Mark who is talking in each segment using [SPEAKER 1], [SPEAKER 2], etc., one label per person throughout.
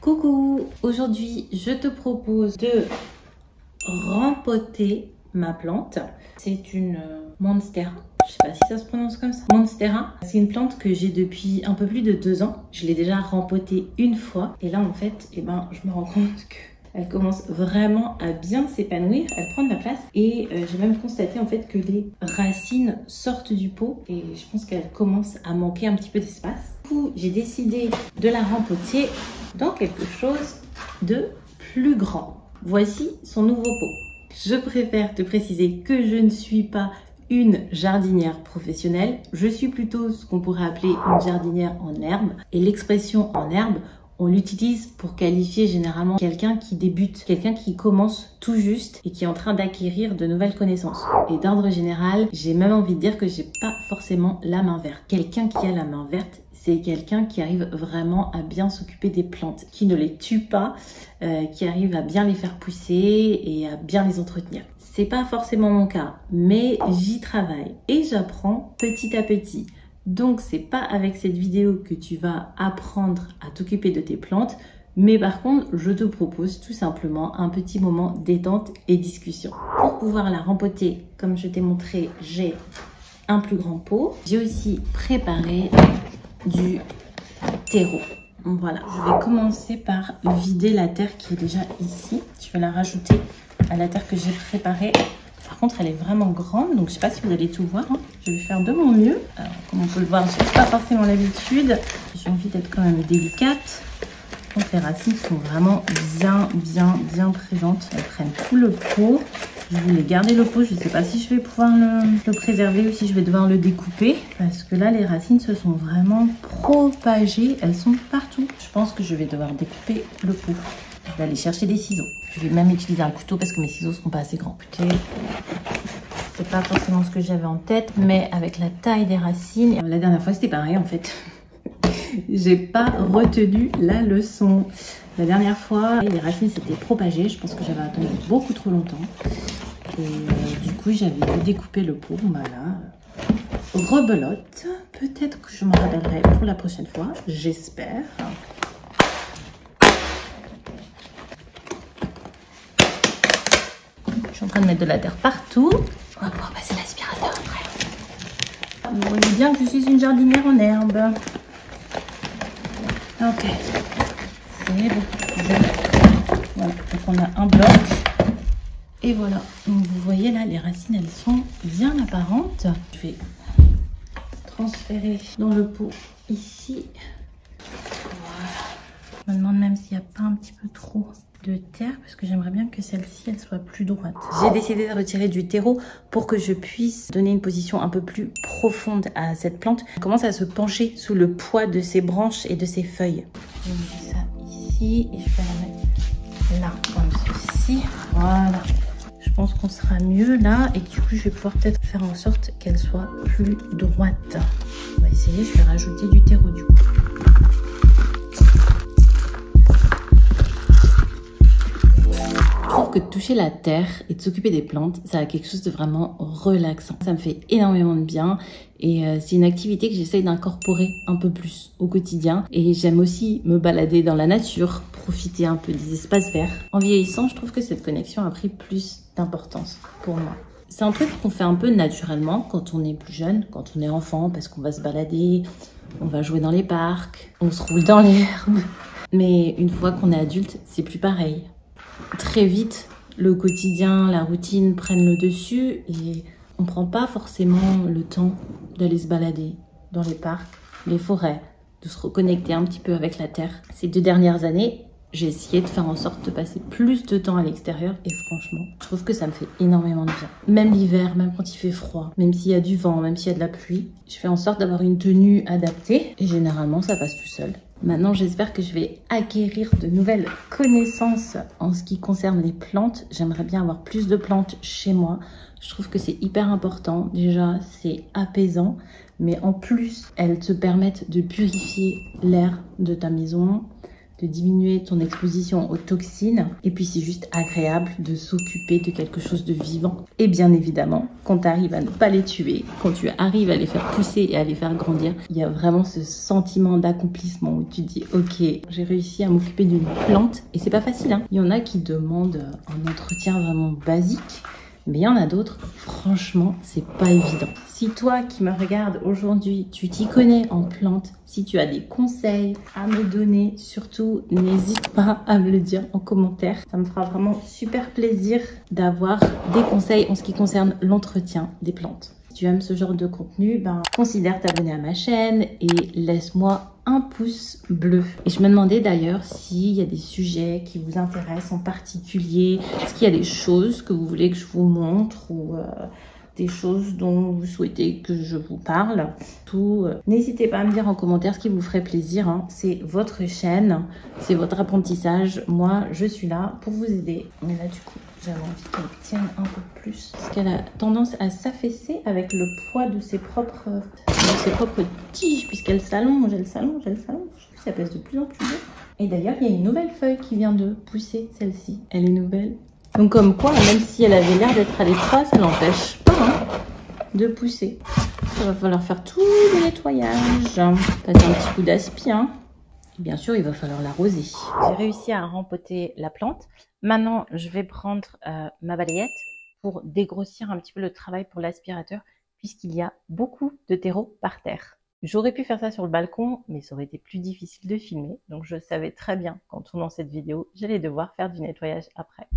[SPEAKER 1] Coucou, aujourd'hui je te propose de rempoter ma plante. C'est une Monstera, je sais pas si ça se prononce comme ça. Monstera, c'est une plante que j'ai depuis un peu plus de 2 ans. Je l'ai déjà rempotée une fois et là en fait, je me rends compte qu'elle commence vraiment à bien s'épanouir, elle prend de la place et j'ai même constaté en fait que les racines sortent du pot et je pense qu'elle commence à manquer un petit peu d'espace. Du coup, j'ai décidé de la rempoter dans quelque chose de plus grand. Voici son nouveau pot. Je préfère te préciser que je ne suis pas une jardinière professionnelle. Je suis plutôt ce qu'on pourrait appeler une jardinière en herbe. Et l'expression en herbe, on l'utilise pour qualifier généralement quelqu'un qui débute, quelqu'un qui commence tout juste et qui est en train d'acquérir de nouvelles connaissances. Et d'ordre général, j'ai même envie de dire que j'ai pas forcément la main verte. Quelqu'un qui a la main verte, c'est quelqu'un qui arrive vraiment à bien s'occuper des plantes, qui ne les tue pas, qui arrive à bien les faire pousser et à bien les entretenir. C'est pas forcément mon cas, mais j'y travaille et j'apprends petit à petit. Donc c'est pas avec cette vidéo que tu vas apprendre à t'occuper de tes plantes, mais par contre je te propose tout simplement un petit moment détente et discussion. Pour pouvoir la rempoter, comme je t'ai montré, j'ai un plus grand pot. J'ai aussi préparé du terreau. Voilà, je vais commencer par vider la terre qui est déjà ici. Je vais la rajouter à la terre que j'ai préparée. Par contre, elle est vraiment grande, donc je sais pas si vous allez tout voir. Je vais faire de mon mieux. Alors, comme on peut le voir, je n'ai pas forcément l'habitude. J'ai envie d'être quand même délicate. Donc les racines sont vraiment bien présentes. Elles prennent tout le pot. Je voulais garder le pot. Je ne sais pas si je vais pouvoir le préserver ou si je vais devoir le découper. Parce que là, les racines se sont vraiment propagées. Elles sont partout. Je pense que je vais devoir découper le pot. Je vais aller chercher des ciseaux. Je vais même utiliser un couteau parce que mes ciseaux ne seront pas assez grands. Écoutez, c'est pas forcément ce que j'avais en tête, mais avec la taille des racines, la dernière fois c'était pareil en fait. J'ai pas retenu la leçon. La dernière fois, les racines s'étaient propagées. Je pense que j'avais attendu beaucoup trop longtemps. Et du coup, j'avais découpé le pot. Voilà. Rebelote. Peut-être que je m'en rappellerai pour la prochaine fois. J'espère. Je suis en train de mettre de la terre partout. On va pouvoir passer l'aspirateur après. Vous voyez bien que je suis une jardinière en herbe. Ok. C'est beaucoup plus joli. Voilà. Donc on a un bloc. Et voilà. Donc vous voyez là, les racines, elles sont bien apparentes. Je vais transférer dans le pot ici. Voilà. Je me demande même s'il n'y a pas un petit peu trop de terre parce que j'aimerais bien que celle-ci elle soit plus droite. J'ai décidé de retirer du terreau pour que je puisse donner une position un peu plus profonde à cette plante. Elle commence à se pencher sous le poids de ses branches et de ses feuilles. Je vais mettre ça ici et je vais la mettre là comme ceci. Voilà. Je pense qu'on sera mieux là et du coup je vais pouvoir peut-être faire en sorte qu'elle soit plus droite. On va essayer, je vais rajouter du terreau du coup. Je trouve que de toucher la terre et de s'occuper des plantes, ça a quelque chose de vraiment relaxant. Ça me fait énormément de bien et c'est une activité que j'essaye d'incorporer un peu plus au quotidien. Et j'aime aussi me balader dans la nature, profiter un peu des espaces verts. En vieillissant, je trouve que cette connexion a pris plus d'importance pour moi. C'est un truc qu'on fait un peu naturellement quand on est plus jeune, quand on est enfant, parce qu'on va se balader, on va jouer dans les parcs, on se roule dans l'herbe. Mais une fois qu'on est adulte, c'est plus pareil. Très vite, le quotidien, la routine prennent le dessus et on ne prend pas forcément le temps d'aller se balader dans les parcs, les forêts, de se reconnecter un petit peu avec la terre. Ces 2 dernières années, j'ai essayé de faire en sorte de passer plus de temps à l'extérieur et franchement, je trouve que ça me fait énormément de bien. Même l'hiver, même quand il fait froid, même s'il y a du vent, même s'il y a de la pluie, je fais en sorte d'avoir une tenue adaptée et généralement ça passe tout seul. Maintenant, j'espère que je vais acquérir de nouvelles connaissances en ce qui concerne les plantes. J'aimerais bien avoir plus de plantes chez moi. Je trouve que c'est hyper important. Déjà, c'est apaisant, mais en plus, elles te permettent de purifier l'air de ta maison, de diminuer ton exposition aux toxines. Et puis c'est juste agréable de s'occuper de quelque chose de vivant. Et bien évidemment, quand tu arrives à ne pas les tuer, quand tu arrives à les faire pousser et à les faire grandir, il y a vraiment ce sentiment d'accomplissement où tu te dis ok, j'ai réussi à m'occuper d'une plante. Et c'est pas facile, hein. Il y en a qui demandent un entretien vraiment basique. Mais il y en a d'autres, franchement, c'est pas évident. Si toi qui me regardes aujourd'hui, tu t'y connais en plantes, si tu as des conseils à me donner, surtout n'hésite pas à me le dire en commentaire. Ça me fera vraiment super plaisir d'avoir des conseils en ce qui concerne l'entretien des plantes. Si tu aimes ce genre de contenu, considère t'abonner à ma chaîne et laisse-moi un pouce bleu. Et je me demandais d'ailleurs s'il y a des sujets qui vous intéressent en particulier. Est-ce qu'il y a des choses que vous voulez que je vous montre ou des choses dont vous souhaitez que je vous parle. N'hésitez pas à me dire en commentaire ce qui vous ferait plaisir. Hein. C'est votre chaîne, c'est votre apprentissage. Moi, je suis là pour vous aider. Mais là, du coup, j'avais envie qu'elle tienne un peu plus parce qu'elle a tendance à s'affaisser avec le poids de ses propres tiges puisqu'elle s'allonge, elle s'allonge. Ça pèse de plus en plus lourd. Et d'ailleurs, il y a une nouvelle feuille qui vient de pousser, celle-ci. Elle est nouvelle. Donc comme quoi, même si elle avait l'air d'être à l'étroit, ça n'empêche pas de pousser. Il va falloir faire tout le nettoyage, passer un petit coup d'aspi. Et bien sûr, il va falloir l'arroser. J'ai réussi à rempoter la plante. Maintenant, je vais prendre ma balayette pour dégrossir un petit peu le travail pour l'aspirateur puisqu'il y a beaucoup de terreau par terre. J'aurais pu faire ça sur le balcon, mais ça aurait été plus difficile de filmer. Donc je savais très bien qu'en tournant cette vidéo, j'allais devoir faire du nettoyage après.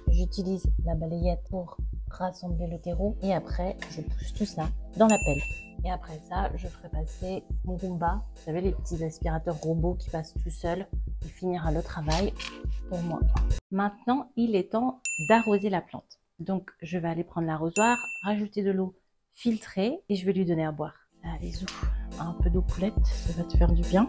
[SPEAKER 1] J'utilise la balayette pour rassembler le terreau et après je pousse tout ça dans la pelle. Et après ça, je ferai passer mon Roomba, vous savez les petits aspirateurs robots qui passent tout seuls, il finira le travail pour moi. Maintenant, il est temps d'arroser la plante. Donc, je vais aller prendre l'arrosoir, rajouter de l'eau filtrée et je vais lui donner à boire. Allez, zou, un peu d'eau coulette, ça va te faire du bien.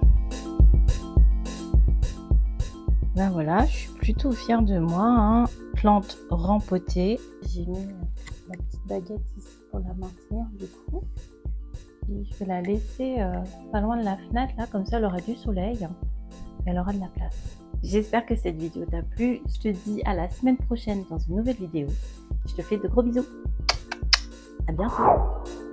[SPEAKER 1] Ben voilà, je suis plutôt fière de moi. Hein. Plante rempotée. J'ai mis ma petite baguette ici pour la maintenir du coup. Et je vais la laisser pas loin de la fenêtre, là, comme ça elle aura du soleil et elle aura de la place. J'espère que cette vidéo t'a plu. Je te dis à la semaine prochaine dans une nouvelle vidéo. Je te fais de gros bisous. À bientôt.